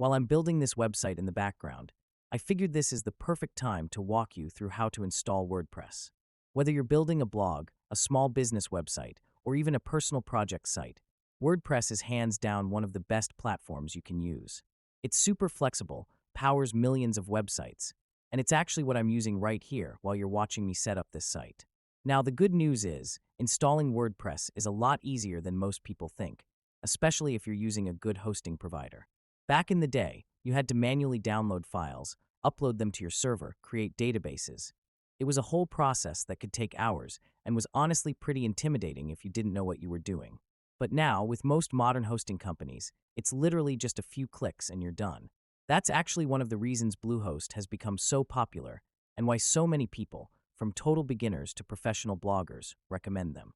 While I'm building this website in the background, I figured this is the perfect time to walk you through how to install WordPress. Whether you're building a blog, a small business website, or even a personal project site, WordPress is hands down one of the best platforms you can use. It's super flexible, powers millions of websites, and it's actually what I'm using right here while you're watching me set up this site. Now, the good news is, installing WordPress is a lot easier than most people think, especially if you're using a good hosting provider. Back in the day, you had to manually download files, upload them to your server, create databases. It was a whole process that could take hours and was honestly pretty intimidating if you didn't know what you were doing. But now, with most modern hosting companies, it's literally just a few clicks and you're done. That's actually one of the reasons Bluehost has become so popular and why so many people, from total beginners to professional bloggers, recommend them.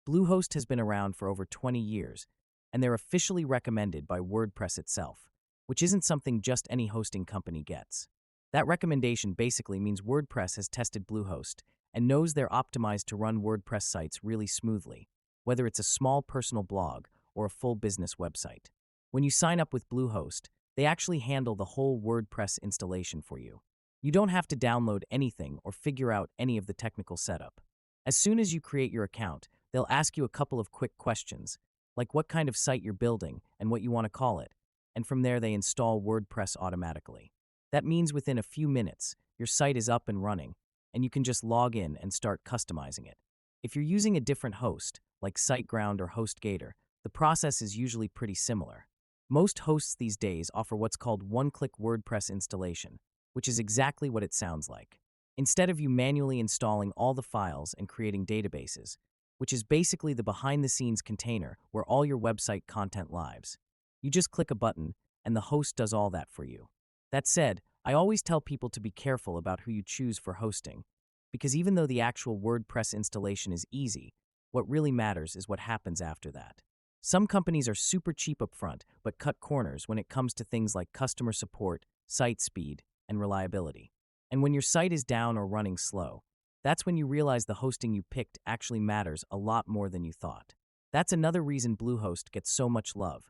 Bluehost has been around for over 20 years, and they're officially recommended by WordPress itself, which isn't something just any hosting company gets. That recommendation basically means WordPress has tested Bluehost and knows they're optimized to run WordPress sites really smoothly, whether it's a small personal blog or a full business website. When you sign up with Bluehost, they actually handle the whole WordPress installation for you. You don't have to download anything or figure out any of the technical setup. As soon as you create your account, they'll ask you a couple of quick questions, like what kind of site you're building and what you want to call it, and from there they install WordPress automatically. That means within a few minutes, your site is up and running, and you can just log in and start customizing it. If you're using a different host, like SiteGround or HostGator, the process is usually pretty similar. Most hosts these days offer what's called one-click WordPress installation, which is exactly what it sounds like. Instead of you manually installing all the files and creating databases, which is basically the behind-the-scenes container where all your website content lives, you just click a button and the host does all that for you. That said, I always tell people to be careful about who you choose for hosting, because even though the actual WordPress installation is easy, what really matters is what happens after that. Some companies are super cheap upfront, but cut corners when it comes to things like customer support, site speed, and reliability. And when your site is down or running slow, that's when you realize the hosting you picked actually matters a lot more than you thought. That's another reason Bluehost gets so much love.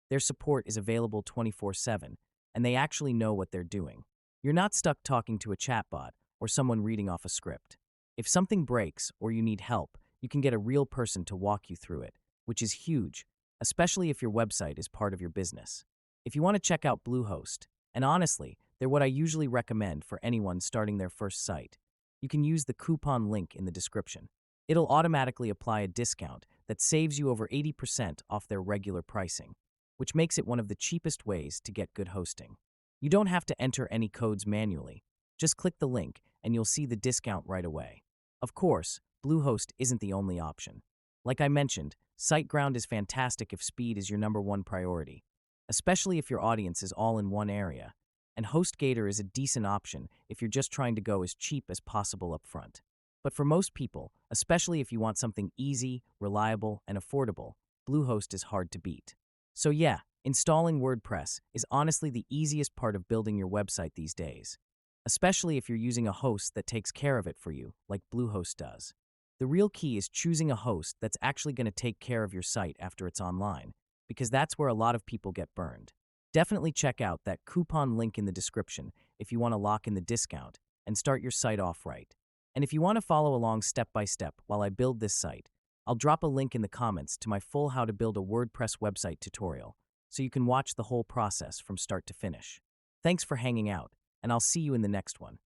Their support is available 24/7, and they actually know what they're doing. You're not stuck talking to a chatbot or someone reading off a script. If something breaks or you need help, you can get a real person to walk you through it, which is huge, especially if your website is part of your business. If you want to check out Bluehost, and honestly, they're what I usually recommend for anyone starting their first site, you can use the coupon link in the description. It'll automatically apply a discount that saves you over 80% off their regular pricing, which makes it one of the cheapest ways to get good hosting. You don't have to enter any codes manually. Just click the link and you'll see the discount right away. Of course, Bluehost isn't the only option. Like I mentioned, SiteGround is fantastic if speed is your #1 priority, especially if your audience is all in one area, and HostGator is a decent option if you're just trying to go as cheap as possible up front. But for most people, especially if you want something easy, reliable, and affordable, Bluehost is hard to beat. So yeah, installing WordPress is honestly the easiest part of building your website these days, especially if you're using a host that takes care of it for you, like Bluehost does. The real key is choosing a host that's actually going to take care of your site after it's online, because that's where a lot of people get burned. Definitely check out that coupon link in the description if you want to lock in the discount and start your site off right. And if you want to follow along step by step while I build this site, I'll drop a link in the comments to my full How to Build a WordPress Website tutorial, so you can watch the whole process from start to finish. Thanks for hanging out, and I'll see you in the next one.